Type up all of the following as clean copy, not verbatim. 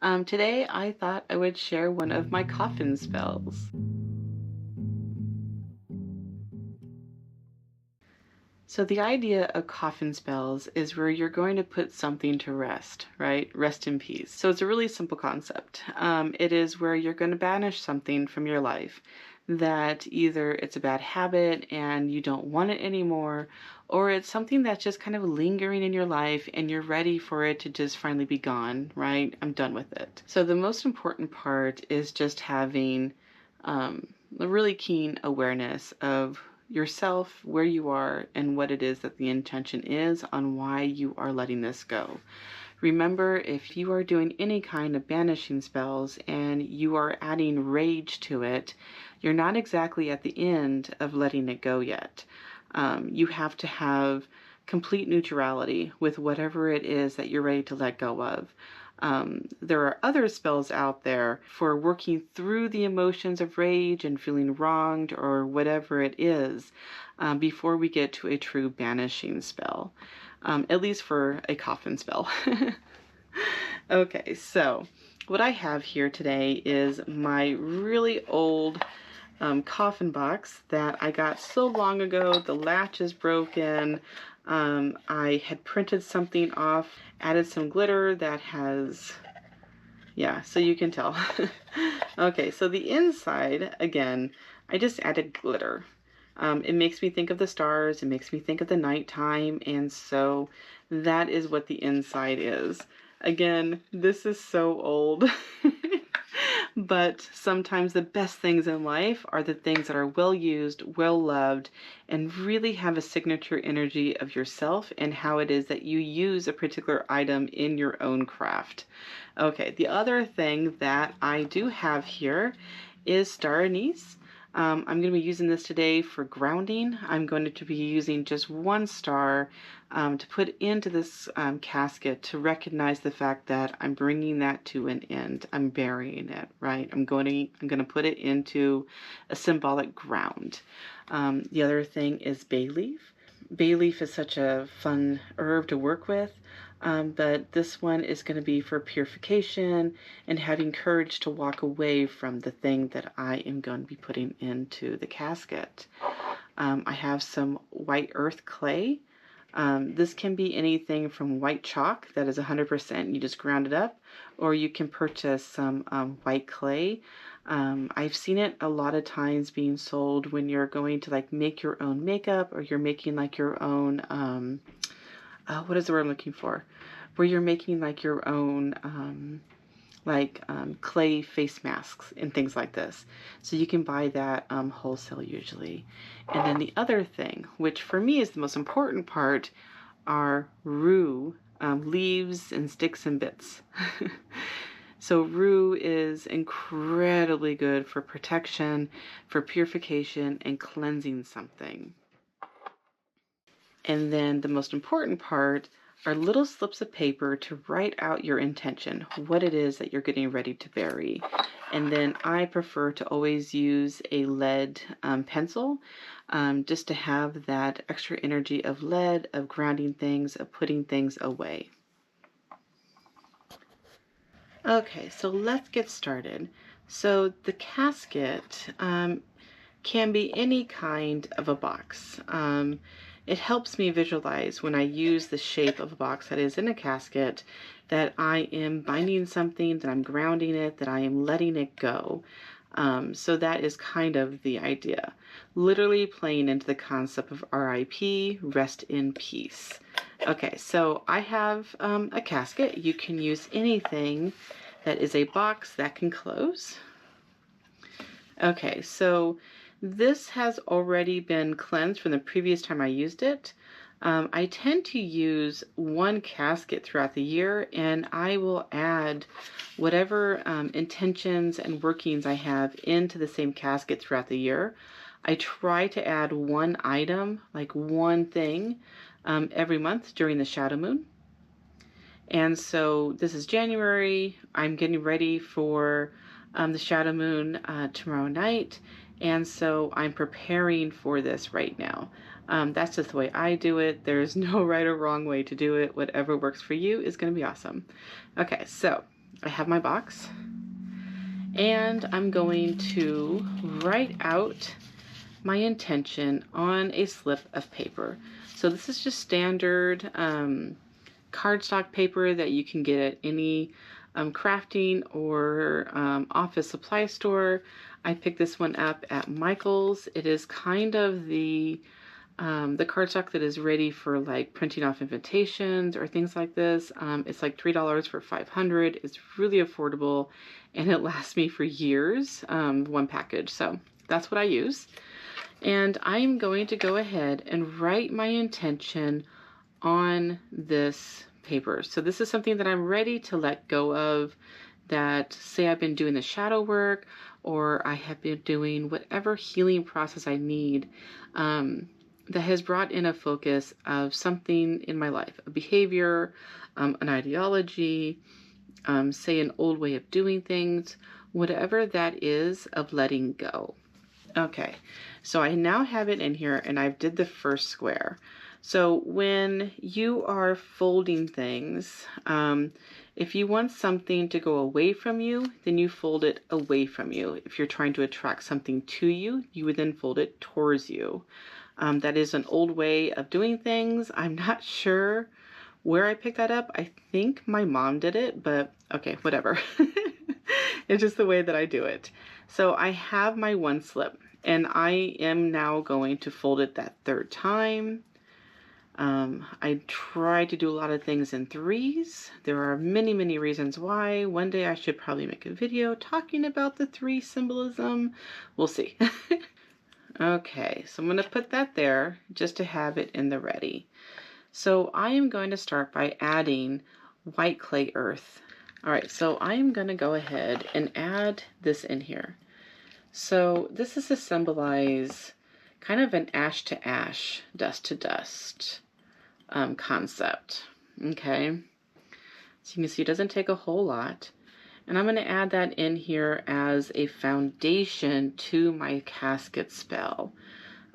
Today I thought I would share one of my coffin spells. So the idea of coffin spells is where you're going to put something to rest, right? Rest in peace. So it's a really simple concept. It is where you're going to banish something from your life that either it's a bad habit and you don't want it anymore, or it's something that's just kind of lingering in your life and you're ready for it to just finally be gone, right? I'm done with it. So the most important part is just having a really keen awareness of yourself, where you are, and what it is that the intention is on why you are letting this go. Remember, if you are doing any kind of banishing spells and you are adding rage to it, you're not exactly at the end of letting it go yet. You have to have complete neutrality with whatever it is that you're ready to let go of. There are other spells out there for working through the emotions of rage and feeling wronged or whatever it is before we get to a true banishing spell, at least for a coffin spell. Okay, so what I have here today is my really old coffin box that I got so long ago. The latch is broken. I had printed something off, added some glitter that has, yeah, so you can tell. Okay, so the inside, again, I just added glitter. It makes me think of the stars, it makes me think of the nighttime, and so that is what the inside is. Again, this is so old. But sometimes the best things in life are the things that are well used, well loved, and really have a signature energy of yourself and how it is that you use a particular item in your own craft. Okay, the other thing that I do have here is star anise. I'm going to be using this today for grounding. I'm going to be using just one star to put into this casket to recognize the fact that I'm bringing that to an end. I'm burying it, right? I'm going to put it into a symbolic ground. The other thing is bay leaf. Bay leaf is such a fun herb to work with, but this one is going to be for purification and having courage to walk away from the thing that I am going to be putting into the casket. I have some white earth clay. This can be anything from white chalk that is 100%, you just ground it up, or you can purchase some white clay. I've seen it a lot of times being sold when you're going to like make your own makeup, or you're making like your own, what is the word I'm looking for? Where you're making like your own clay face masks and things like this. So you can buy that wholesale usually. And then the other thing, which for me is the most important part, are rue, leaves and sticks and bits. So rue is incredibly good for protection, for purification, and cleansing something. And then the most important part are little slips of paper to write out your intention, what it is that you're getting ready to bury. And then I prefer to always use a lead pencil just to have that extra energy of lead, of grounding things, of putting things away. Okay, so let's get started. So the casket can be any kind of a box. It helps me visualize when I use the shape of a box that is in a casket that I am binding something, that I'm grounding it, that I am letting it go. So that is kind of the idea. Literally playing into the concept of RIP, rest in peace. Okay, so I have a casket. You can use anything that is a box that can close. Okay, so this has already been cleansed from the previous time I used it. I tend to use one casket throughout the year, and I will add whatever intentions and workings I have into the same casket throughout the year. I try to add one item, like one thing, every month during the shadow moon. And so this is January. I'm getting ready for the shadow moon tomorrow night. And so I'm preparing for this right now. That's just the way I do it. There's no right or wrong way to do it. Whatever works for you is going to be awesome. Okay, so I have my box, and I'm going to write out my intention on a slip of paper. So this is just standard cardstock paper that you can get at any crafting or office supply store. I picked this one up at Michael's. It is kind of the cardstock that is ready for like printing off invitations or things like this. It's like $3 for 500. It's really affordable, and it lasts me for years, one package. So that's what I use. And I'm going to go ahead and write my intention on this paper. So this is something that I'm ready to let go of, that say I've been doing the shadow work, or I have been doing whatever healing process I need that has brought in a focus of something in my life, a behavior, an ideology, say an old way of doing things, whatever that is, of letting go. Okay, so I now have it in here, and I've did the first square. So when you are folding things, if you want something to go away from you, then you fold it away from you. If you're trying to attract something to you, you would then fold it towards you. That is an old way of doing things. I'm not sure where I picked that up. I think my mom did it, but okay, whatever. It's just the way that I do it. So I have my one slip, and I am now going to fold it that third time. I try to do a lot of things in threes. There are many, many reasons why. One day I should probably make a video talking about the three symbolism. We'll see. Okay, so I'm going to put that there just to have it in the ready. So I am going to start by adding white clay earth. All right, so I am going to go ahead and add this in here. So this is to symbolize kind of an ash to ash, dust to dust concept. Okay, so you can see it doesn't take a whole lot. And I'm going to add that in here as a foundation to my casket spell.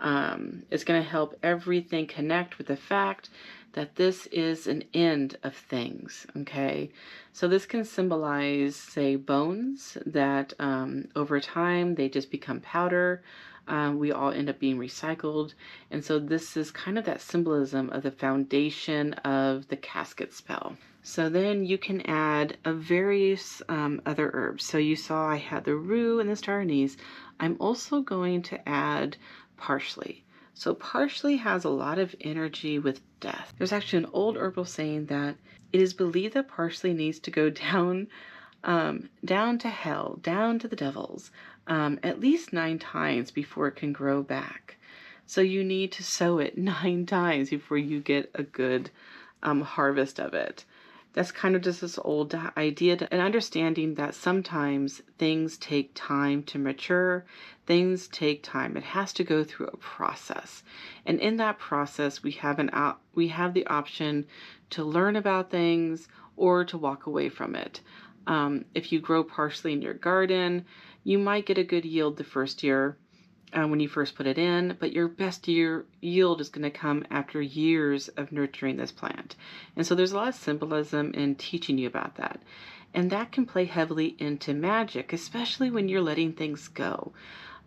It's going to help everything connect with the fact that this is an end of things, okay? So this can symbolize, say, bones that over time they just become powder. We all end up being recycled. And so this is kind of that symbolism of the foundation of the casket spell. So then you can add various other herbs. So you saw I had the rue and the star anise. I'm also going to add parsley. So parsley has a lot of energy with death. There's actually an old herbal saying that it is believed that parsley needs to go down to hell, down to the devils, at least 9 times before it can grow back. So you need to sow it 9 times before you get a good harvest of it. That's kind of just this old idea and understanding that sometimes things take time to mature. Things take time. It has to go through a process. And in that process, we have the option to learn about things or to walk away from it. If you grow parsley in your garden, you might get a good yield the first year when you first put it in, but your best yield is going to come after years of nurturing this plant. And so there's a lot of symbolism in teaching you about that. And that can play heavily into magic, especially when you're letting things go.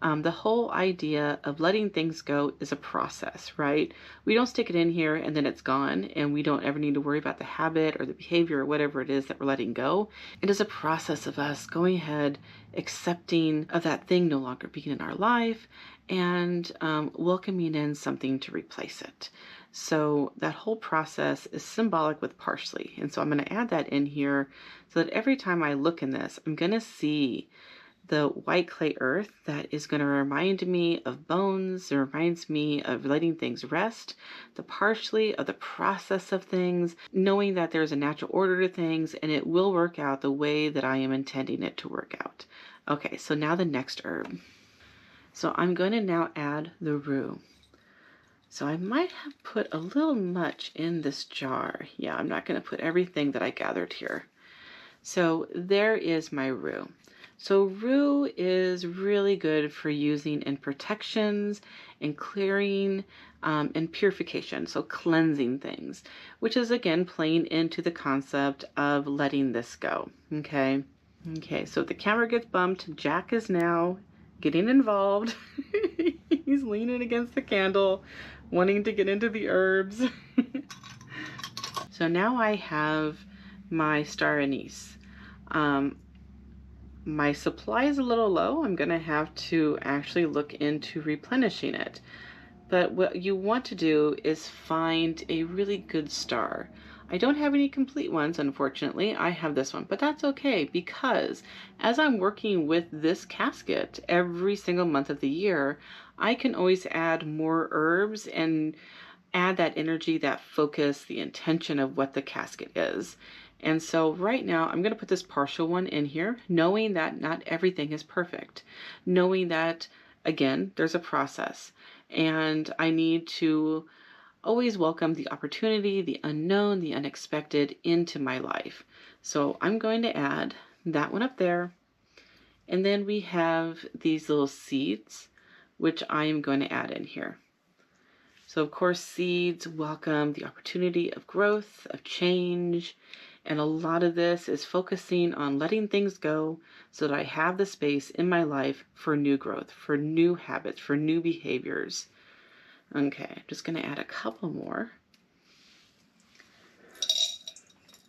The whole idea of letting things go is a process, right? We don't stick it in here and then it's gone, and we don't ever need to worry about the habit or the behavior or whatever it is that we're letting go. It is a process of us going ahead, accepting of that thing no longer being in our life, and welcoming in something to replace it. So that whole process is symbolic with parsley. And so I'm going to add that in here so that every time I look in this, I'm going to see the white clay earth that is going to remind me of bones. It reminds me of letting things rest. The parsley of the process of things, knowing that there's a natural order to things and it will work out the way that I am intending it to work out. Okay, so now the next herb. So I'm going to now add the rue. So I might have put a little much in this jar. Yeah, I'm not going to put everything that I gathered here. So there is my rue. So rue is really good for using in protections and clearing and purification, so cleansing things, which is again playing into the concept of letting this go. Okay. Okay, so if the camera gets bumped, Jack is now getting involved. He's leaning against the candle, wanting to get into the herbs. So now I have my star anise. My supply is a little low. I'm going to have to actually look into replenishing it. But what you want to do is find a really good star. I don't have any complete ones, unfortunately. I have this one, but that's okay because as I'm working with this casket every single month of the year, I can always add more herbs and add that energy, that focus, the intention of what the casket is. And so right now I'm going to put this partial one in here, knowing that not everything is perfect, knowing that again, there's a process and I need to always welcome the opportunity, the unknown, the unexpected into my life. So I'm going to add that one up there. And then we have these little seeds, which I am going to add in here. So of course, seeds welcome the opportunity of growth, of change, and a lot of this is focusing on letting things go so that I have the space in my life for new growth, for new habits, for new behaviors. Okay, I'm just going to add a couple more.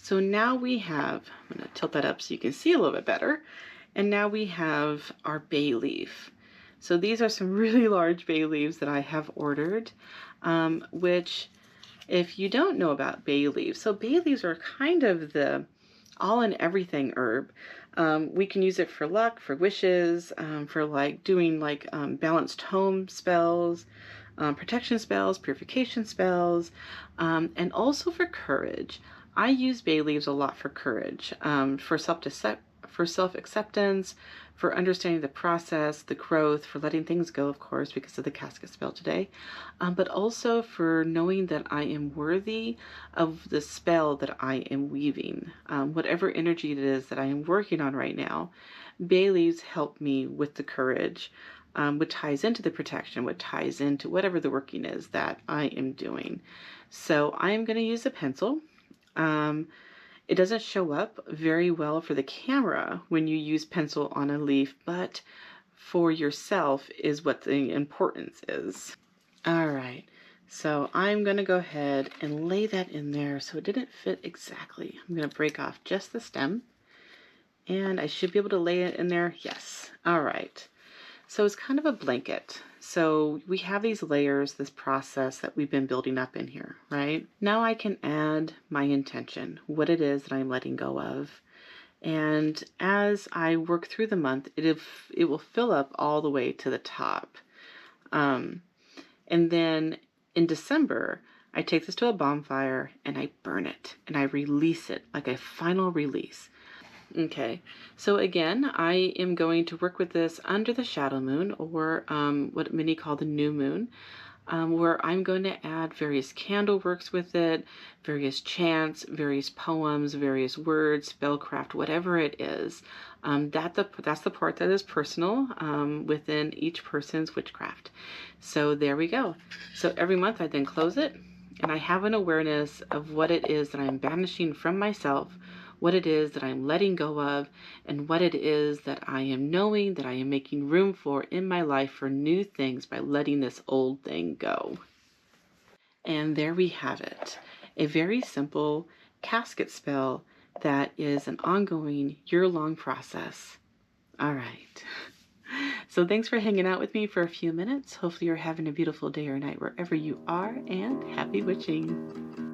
So now we have, I'm going to tilt that up so you can see a little bit better. And now we have our bay leaf. So these are some really large bay leaves that I have ordered, which if you don't know about bay leaves, so bay leaves are kind of the all and everything herb. We can use it for luck, for wishes, for like doing like balanced home spells, protection spells, purification spells, and also for courage. I use bay leaves a lot for courage, for self-acceptance, for understanding the process, the growth, for letting things go, of course, because of the casket spell today, but also for knowing that I am worthy of the spell that I am weaving. Whatever energy it is that I am working on right now, bay leaves help me with the courage, which ties into the protection, which ties into whatever the working is that I am doing. So I am going to use a pencil. It doesn't show up very well for the camera when you use pencil on a leaf, but for yourself is what the importance is. All right, so I'm going to go ahead and lay that in there so it didn't fit exactly. I'm going to break off just the stem, and I should be able to lay it in there. Yes. All right. So it's kind of a blanket. So we have these layers, this process that we've been building up in here, right? Now I can add my intention, what it is that I'm letting go of. And as I work through the month, it will fill up all the way to the top. And then in December, I take this to a bonfire and I burn it and I release it like a final release. Okay, so again, I am going to work with this under the shadow moon, or what many call the new moon, where I'm going to add various candle works with it, various chants, various poems, various words, spellcraft, whatever it is. That's the part that is personal within each person's witchcraft. So there we go. So every month I then close it, and I have an awareness of what it is that I'm banishing from myself, what it is that I'm letting go of, and what it is that I am knowing that I am making room for in my life for new things by letting this old thing go. And there we have it. A very simple casket spell that is an ongoing year-long process. All right. So thanks for hanging out with me for a few minutes. Hopefully you're having a beautiful day or night wherever you are, and happy witching.